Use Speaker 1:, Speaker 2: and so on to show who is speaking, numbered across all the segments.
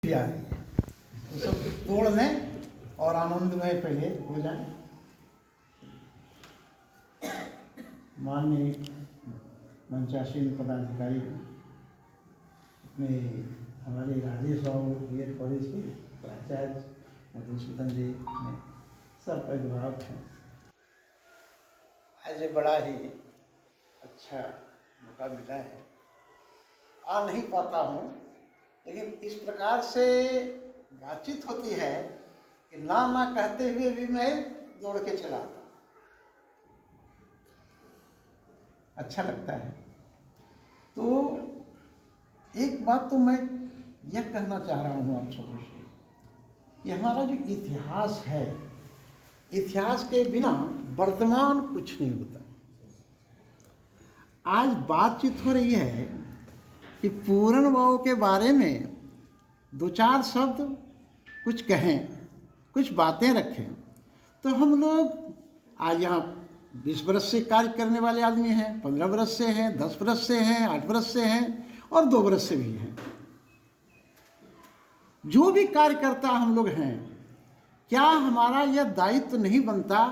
Speaker 1: आ रही है तो सब तोड़ लें और आनंदमय पहले हो जाए। माननीय मंचासीन पदाधिकारी अपने हमारे राजेश बाबू बीएड कॉलेज के प्राचार्य मधुसूदन जी ने सब अभिभावक हैं। आज बड़ा ही अच्छा मौका मिला है। आ नहीं पाता हूँ, लेकिन इस प्रकार से बातचीत होती है कि ना ना कहते हुए भी मैं दौड़ के चला आता। अच्छा लगता है। तो एक बात तो मैं यह कहना चाह रहा हूँ आप सबों से कि हमारा जो इतिहास है, इतिहास के बिना वर्तमान कुछ नहीं होता। आज बातचीत हो रही है कि पूरन बाबू के बारे में दो चार शब्द कुछ कहें, कुछ बातें रखें। तो हम लोग आज यहाँ 20 वर्ष से कार्य करने वाले आदमी हैं, 15 वर्ष से हैं, 10 वर्ष से हैं, 8 वर्ष से हैं और 2 वर्ष से भी हैं। जो भी कार्यकर्ता हम लोग हैं, क्या हमारा यह दायित्व नहीं बनता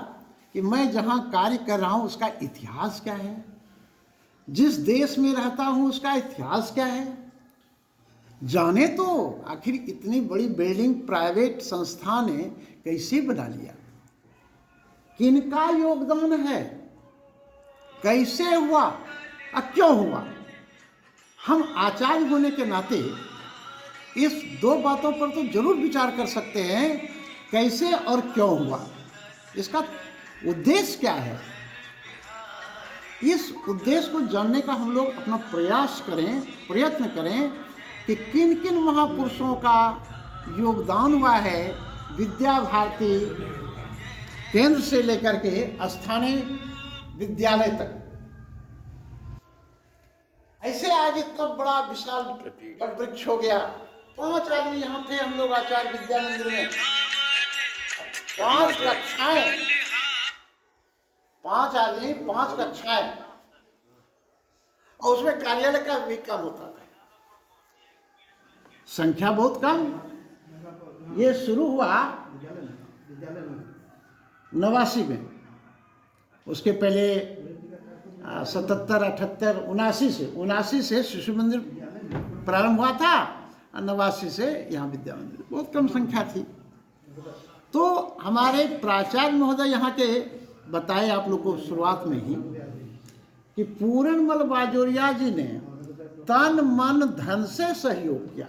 Speaker 1: कि मैं जहाँ कार्य कर रहा हूँ उसका इतिहास क्या है, जिस देश में रहता हूँ उसका इतिहास क्या है, जाने तो आखिर इतनी बड़ी बिल्डिंग प्राइवेट संस्था ने कैसे बना लिया, किनका योगदान है, कैसे हुआ और क्यों हुआ। हम आचार्य होने के नाते इस दो बातों पर तो जरूर विचार कर सकते हैं, कैसे और क्यों हुआ, इसका उद्देश्य क्या है। इस उद्देश्य को जानने का हम लोग अपना प्रयास करें, प्रयत्न करें कि किन किन महापुरुषों का योगदान हुआ है विद्या भारती केंद्र से लेकर के स्थानीय विद्यालय तक। ऐसे आज इतना बड़ा विशाल वृक्ष हो गया। 5 आदमी यहाँ थे हम लोग आचार्य विद्या मंदिर में, 5 कक्षाएं, 5 आदमी 5 कक्षाएं, और उसमें कार्यालय का भी कम होता था, संख्या बहुत कम। ये शुरू हुआ 89 में, उसके पहले 77, 78, 79 से शिशु मंदिर प्रारंभ हुआ था और 89 से यहाँ विद्या मंदिर, बहुत कम संख्या थी। तो हमारे प्राचार्य महोदय यहाँ के बताए आप लोग को शुरुआत में ही कि पूरनमल बाजोरिया जी ने तन मन धन से सहयोग किया।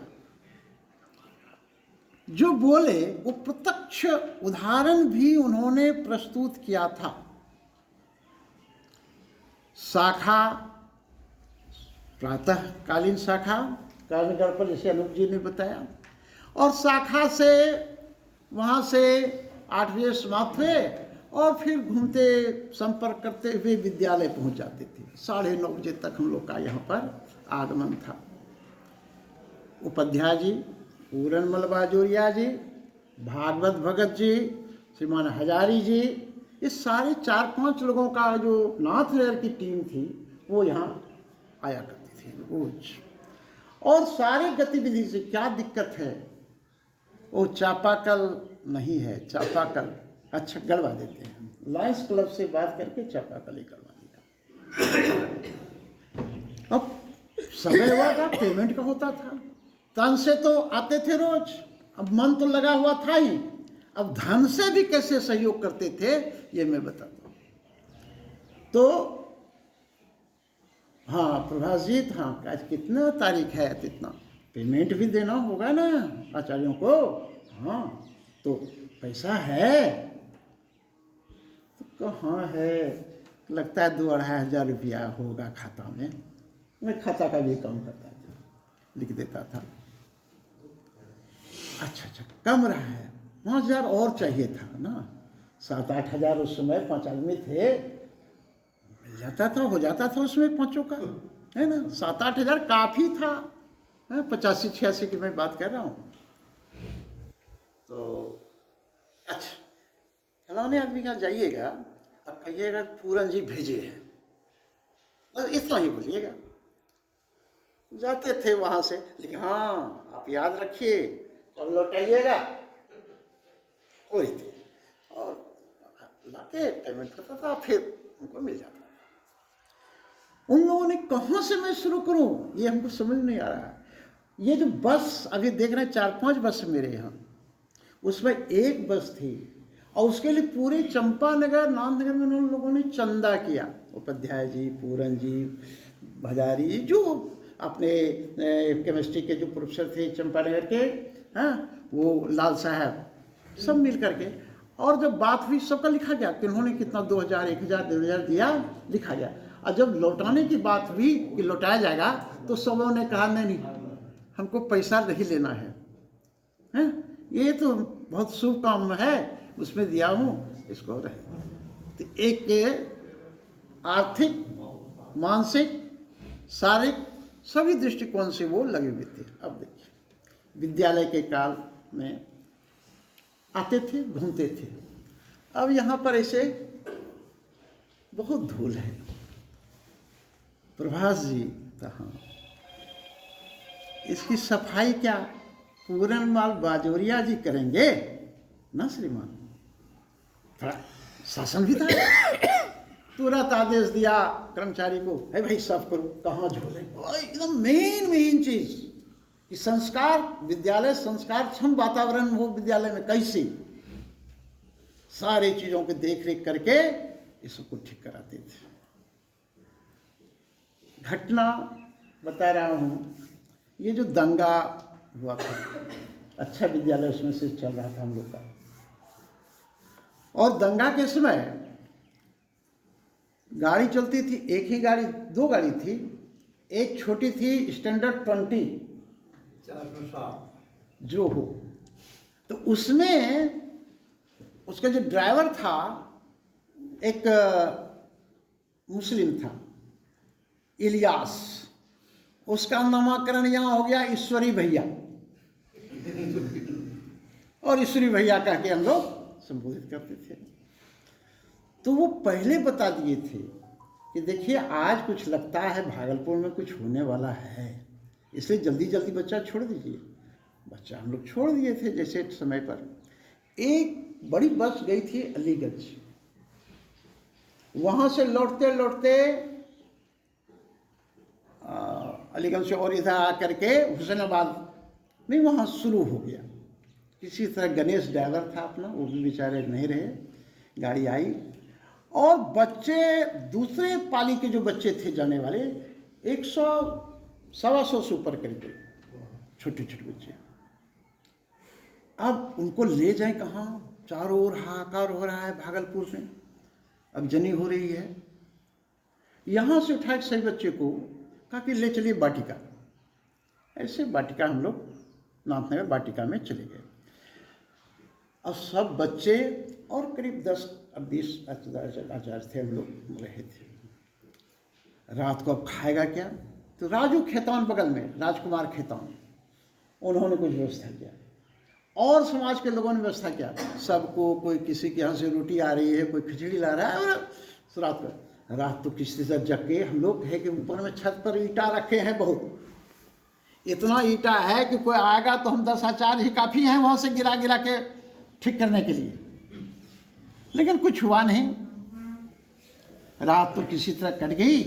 Speaker 1: जो बोले वो प्रत्यक्ष उदाहरण भी उन्होंने प्रस्तुत किया था। शाखा, प्रातःकालीन शाखा कारणगढ़ पर, जैसे अनूप जी ने बताया, और शाखा से वहाँ से 8 बजे समाप्त हुए और फिर घूमते संपर्क करते हुए विद्यालय पहुँच जाते थे। 9:30 बजे तक हम लोग का यहाँ पर आगमन था। उपाध्याय जी, पूरनमल बाजोरिया जी, भागवत भगत जी, श्रीमान हजारी जी, इस सारे 4-5 लोगों का जो नाथ रेयर की टीम थी वो यहाँ आया करती थी रोज। और सारी गतिविधि से क्या दिक्कत है, वो चापाकल नहीं है, चापाकल अच्छा गड़वा देते हैं, लायंस क्लब से बात करके चापाकल ही करवा दिया। अब समय हुआ था, पेमेंट का होता था, तन से तो आते थे रोज, अब मन तो लगा हुआ था ही, अब धन से भी कैसे सहयोग करते थे ये मैं बताता हूँ। तो हाँ प्रभास जी, हाँ आज कितना तारीख है, इतना पेमेंट भी देना होगा ना आचार्यों को। हाँ तो पैसा है, तो कहाँ है, लगता है 2-2.5 हज़ार रुपया होगा खाता में। मैं खाता का भी काम करता था, लिख देता था। अच्छा कम रहा है, 5,000 और चाहिए था ना, 7-8 हज़ार उस समय 5 आदमी थे, मिल जाता था, हो जाता था उसमें 5 का, है ना। 7-8 हज़ार काफ़ी था, 85-86 की मैं बात कर रहा हूँ। तो अच्छा, फलाने आदमी का जाइएगा, अब कहिएगा पूरन जी भेजे हैं, बस इतना ही बोलिएगा। जाते थे वहाँ से, लेकिन हाँ आप याद रखिए और लौटाइएगा वही थी, और लाके पेमेंट करता था, फिर उनको मिल जाता था। उन लोगों ने कहाँ से मैं शुरू करूं ये हमको समझ नहीं आ रहा है। ये जो बस अभी देख रहे हैं 4-5 बस मेरे यहाँ, उसमें एक बस थी और उसके लिए पूरे चंपानगर नाथनगर में उन लोगों ने चंदा किया। उपाध्याय जी, पूरन जी, भजारी, जो अपने केमिस्ट्री के जो प्रोफेसर थे चंपानगर के, हाँ, वो लाल साहब, सब मिल करके, और जब बात हुई सबका लिखा गया कि उन्होंने कितना 2000, 1000, 2000 दिया, लिखा गया। और जब लौटाने की बात हुई कि लौटाया जाएगा तो सबों ने कहा नहीं, हमको पैसा नहीं लेना है, हैं? ये तो बहुत शुभ काम है, उसमें दिया हूँ, इसको रहे। तो एक के आर्थिक, मानसिक, शारीरिक सभी दृष्टिकोण से वो लगे हुए थे। अब देखिए, विद्यालय के काल में आते थे, घूमते थे। अब यहाँ पर ऐसे बहुत धूल है। प्रभास जी, हाँ, इसकी सफाई क्या पूरनमल बाजोरिया जी करेंगे ना श्रीमान? थोड़ा शासन भी था। तुरंत आदेश दिया कर्मचारी को, है भाई साफ करो, कहाँ झोले। एकदम मेन चीज कि संस्कार, विद्यालय संस्कार क्षम वातावरण हो विद्यालय में, कैसे सारे चीजों की देख रेख करके इसको ठीक कराते थे। घटना बता रहा हूँ, ये जो दंगा हुआ था, अच्छा विद्यालय उसमें से चल रहा था हम लोग का, और दंगा के समय गाड़ी चलती थी, एक ही गाड़ी, 2 गाड़ी थी। एक छोटी थी स्टैंडर्ड 20 जो हो, तो उसमें उसका जो ड्राइवर था एक मुस्लिम था, इलियास। उसका नामकरण यहाँ हो गया ईश्वरी भैया, और ईश्वरी भैया कह के हम लोग संबोधित करते थे। तो वो पहले बता दिए थे कि देखिए आज कुछ लगता है भागलपुर में कुछ होने वाला है, इसलिए जल्दी जल्दी बच्चा छोड़ दीजिए। बच्चा हम लोग छोड़ दिए थे जैसे समय पर। एक बड़ी बस गई थी अलीगंज, वहाँ से लौटते लौटते अलीगंज से और इधर आकर के हुसैनाबाद में वहाँ शुरू हो गया। किसी तरह गणेश ड्राइवर था अपना, वो भी बेचारे नहीं रहे। गाड़ी आई और बच्चे, दूसरे पाली के जो बच्चे थे जाने वाले, 100, 125 से ऊपर करके छोटे छोटे बच्चे। अब उनको ले जाए कहाँ? चारों ओर हाहाकार हो रहा है भागलपुर में, अब जनी हो रही है। यहाँ से उठा के सही बच्चे को कहा कि ले चलिए वाटिका। ऐसे वाटिका हम लोग नाथनगर वाटिका में चले गए। अब सब बच्चे और करीब 10-20 आचार्य थे, हम लोग रहे थे। रात को अब खाएगा क्या? तो राजू खेतान बगल में, राजकुमार खेतान, उन्होंने कुछ व्यवस्था किया और समाज के लोगों ने व्यवस्था किया। सबको, कोई किसी के यहाँ से रोटी आ रही है, कोई खिचड़ी ला रहा है। और रात तो किसी से जग के हम लोग है कि ऊपर में छत पर ईंटा रखे हैं, बहुत इतना ईंटा है कि कोई आएगा तो हम 10 आचार्य ही काफ़ी हैं वहाँ से गिरा गिरा के ठीक करने के लिए। लेकिन कुछ हुआ नहीं, रात तो किसी तरह कट गई।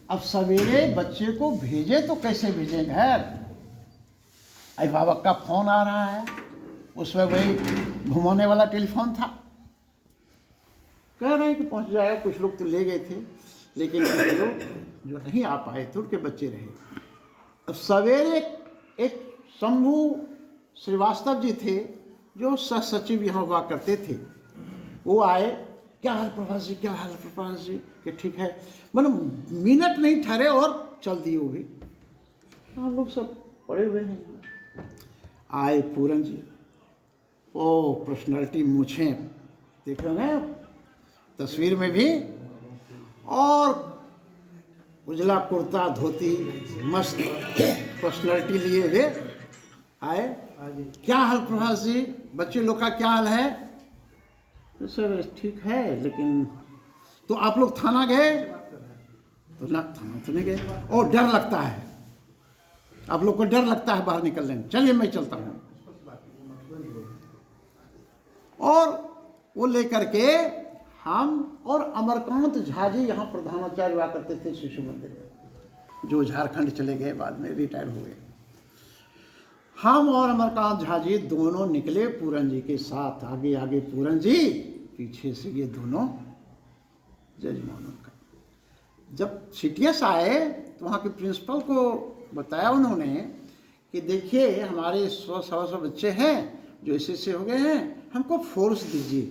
Speaker 1: अब सवेरे बच्चे को भेजे तो कैसे भेजें घर? अभिभावक का फोन आ रहा है, उसमें वही घुमाने वाला टेलीफोन था, कह रहे हैं कि पहुंच जाएगा। कुछ लोग तो ले गए थे, लेकिन कुछ लोग जो नहीं आ पाए थे उनके बच्चे रहे। अब सवेरे एक शंभू श्रीवास्तव जी थे जो सह सचिव यहाँ हुआ करते थे, वो आए। क्या हाल प्रभास जी, क्या हाल प्रभास जी? कि ठीक है। मतलब मिनट नहीं ठहरे और चल दिए वो भी। हम लोग सब पड़े हुए हैं। आए पूरन जी, ओ पर्सनालिटी, मूछें देख रहे हैं तस्वीर में भी, और उजला कुर्ता धोती, मस्त पर्सनालिटी लिए हुए आए। क्या हाल प्रभास जी, बच्चे लोग का क्या हाल है? तो सर ठीक है, लेकिन तो आप लोग थाना गए? तो ना, थाना तो नहीं गए। और डर लगता है, आप लोग को डर लगता है बाहर निकलने में। चलिए मैं चलता हूँ। वो लेकर के हम और अमरकांत झा जी यहाँ प्रधानाचार्य हुआ करते थे शिशु मंदिर में, जो झारखंड चले गए, बाद में रिटायर हो गए। हम और अमरकांत झा जी दोनों निकले पूरन जी के साथ, आगे आगे पूरन जी, पीछे से ये दोनों जजमानों का। जब सीटीएस आए तो वहाँ के प्रिंसिपल को बताया उन्होंने कि देखिए हमारे 100-125 बच्चे हैं जो ऐसे हो गए हैं, हमको फोर्स दीजिए।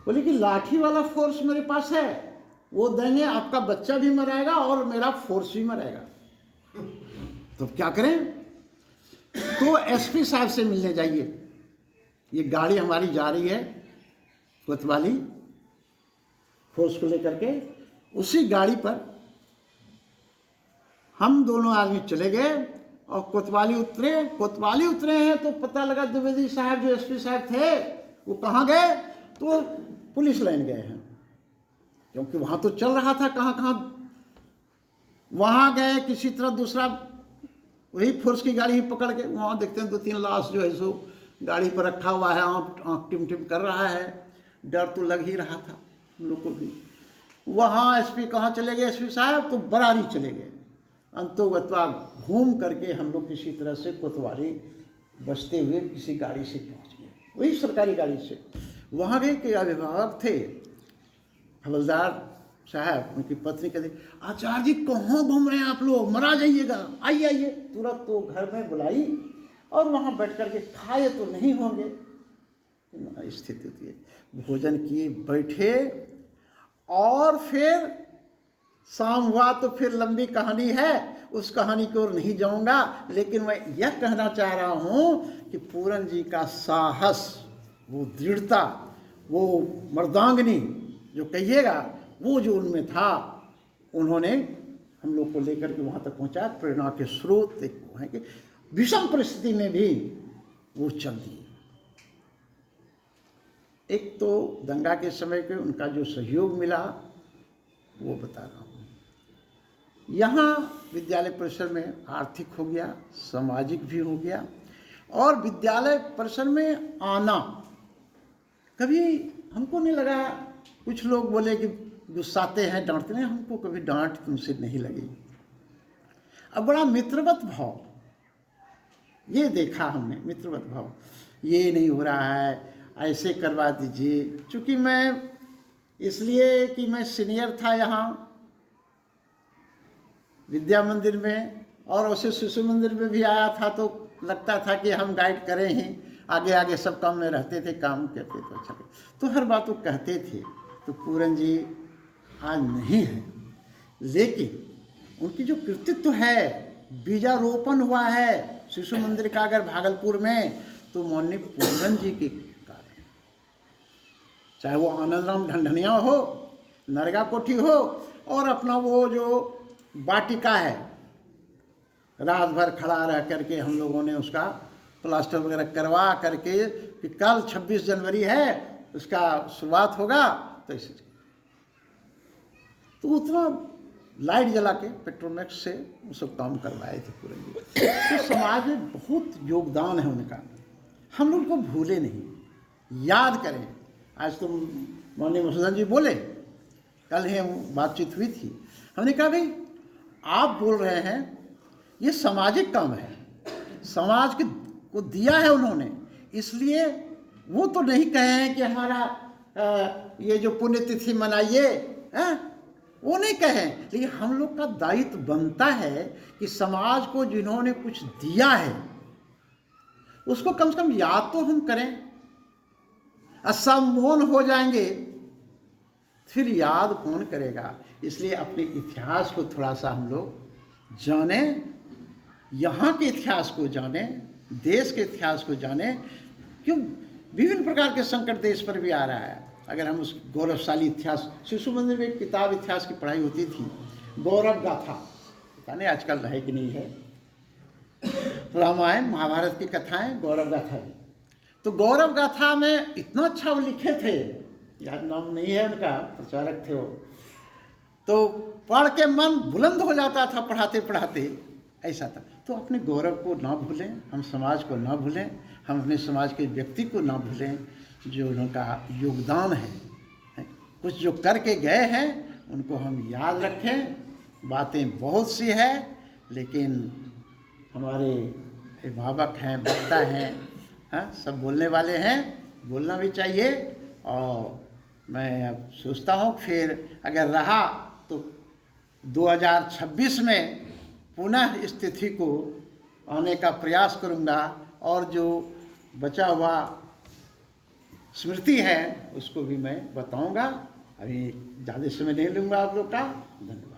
Speaker 1: बोले कि लाठी वाला फोर्स मेरे पास है, वो देंगे, आपका बच्चा भी मरेगा और मेरा फोर्स भी मरेगा। तो क्या करें? तो एसपी साहब से मिलने जाइए, ये गाड़ी हमारी जा रही है कोतवाली फोर्स को लेकर के। उसी गाड़ी पर हम दोनों आदमी चले गए और कोतवाली उतरे। कोतवाली उतरे हैं तो पता लगा द्विवेदी साहब जो एसपी साहब थे वो कहाँ गए, तो पुलिस लाइन गए हैं, क्योंकि वहाँ तो चल रहा था कहाँ कहाँ। वहाँ गए किसी तरह, दूसरा वही फोर्स की गाड़ी ही पकड़ के, वहाँ देखते हैं 2-3 लाश जो है सो गाड़ी पर रखा हुआ है, आँख टिम टिम कर रहा है। डर तो लग ही रहा था हम लोग को भी। वहाँ एसपी कहाँ चले गए, एसपी साहब तो बरारी चले गए। अंतोगत्वा घूम करके हम लोग किसी तरह से कोतवाली बचते हुए किसी गाड़ी से पहुँच गए, वही सरकारी गाड़ी से। वहाँ गए कि अभिभावक थे हवलदार साहब, उनकी पत्नी कहती, आचार्य जी कहाँ घूम रहे हैं आप लोग, मरा जाइएगा, आइए आइए। तुरंत तो घर में बुलाई और वहाँ बैठ कर के खाए तो नहीं होंगे, स्थिति होती है। भोजन किए, बैठे, और फिर शाम हुआ तो फिर लंबी कहानी है, उस कहानी की ओर नहीं जाऊंगा। लेकिन मैं यह कहना चाह रहा हूँ कि पूरन जी का साहस, वो दृढ़ता, वो मर्दांगनी जो कहिएगा, वो जो उनमें था, उन्होंने हम लोग को लेकर के वहाँ तक पहुँचा। प्रेरणा के स्रोत एक वो हैं कि विषम परिस्थिति में भी वो चल दिए। एक तो दंगा के समय के उनका जो सहयोग मिला वो बता रहा हूँ। यहाँ विद्यालय परिसर में आर्थिक हो गया, सामाजिक भी हो गया, और विद्यालय परिसर में आना कभी हमको नहीं लगा। कुछ लोग बोले कि गुस्साते हैं, डांटते हैं, हमको कभी डांट तुमसे नहीं लगी। अब बड़ा मित्रवत भाव ये देखा हमने, मित्रवत भाव, ये नहीं हो रहा है, ऐसे करवा दीजिए। चूँकि मैं इसलिए कि मैं सीनियर था यहाँ विद्या मंदिर में, और उसे शिशु मंदिर में भी आया था, तो लगता था कि हम गाइड करें ही, आगे आगे सब काम में रहते थे, काम करते तो अच्छा। तो हर बात वो कहते थे। तो पूरन जी आज नहीं है, लेकिन उनकी जो कृतित्व है, बीजारोपण हुआ है शिशु मंदिर का अगर भागलपुर में, तो माननीय पूरन जी के कारण, चाहे वो आनंदराम ढंढनिया हो, नरगा कोठी हो, और अपना वो जो वाटिका है, रात भर खड़ा रह करके हम लोगों ने उसका प्लास्टर वगैरह करवा करके कि कल 26 जनवरी है, उसका शुरुआत होगा, तो इसे तो उतना लाइट जला के पेट्रोमैक्स से वो सब काम करवाए थे पूरे। तो समाज में बहुत योगदान है उनका, हम लोग को भूले नहीं, याद करें। आज तो माननीय मधुसूदन जी बोले, कल ही बातचीत हुई थी, हमने कहा भाई आप बोल रहे हैं ये सामाजिक काम है, समाज को दिया है उन्होंने, इसलिए वो तो नहीं कहे हैं कि हमारा ये जो पुण्यतिथि मनाइए, वो नहीं कहें, लेकिन हम लोग का दायित्व बनता है कि समाज को जिन्होंने कुछ दिया है उसको कम से कम याद तो हम करें। असमोन हो जाएंगे फिर याद कौन करेगा। इसलिए अपने इतिहास को थोड़ा सा हम लोग जाने, यहाँ के इतिहास को जाने, देश के इतिहास को जाने। क्यों विभिन्न प्रकार के संकट देश पर भी आ रहा है। अगर हम उस गौरवशाली इतिहास, शिशु मंदिर में एक किताब इतिहास की पढ़ाई होती थी, गौरव गाथा, पता नहीं आजकल है कि नहीं है, रामायण महाभारत की कथाएं गौरव गाथा है। तो गौरव गाथा में इतना अच्छा वो लिखे थे, याद नाम नहीं है उनका, प्रचारक थे वो, तो पढ़ के मन बुलंद हो जाता था पढ़ाते पढ़ाते, ऐसा था। तो अपने गौरव को ना भूलें, हम समाज को ना भूलें, हम अपने समाज के व्यक्ति को ना भूलें, जो उनका योगदान है, कुछ जो करके गए हैं उनको हम याद रखें। बातें बहुत सी है, लेकिन हमारे अभिभावक हैं, वक्ता हैं, हाँ, सब बोलने वाले हैं, बोलना भी चाहिए। और मैं अब सोचता हूँ फिर अगर रहा तो 2026 में पुनः इस तिथि को आने का प्रयास करूँगा, और जो बचा हुआ स्मृति है उसको भी मैं बताऊँगा। अभी ज़्यादा समय नहीं लूँगा आप लोग का। धन्यवाद।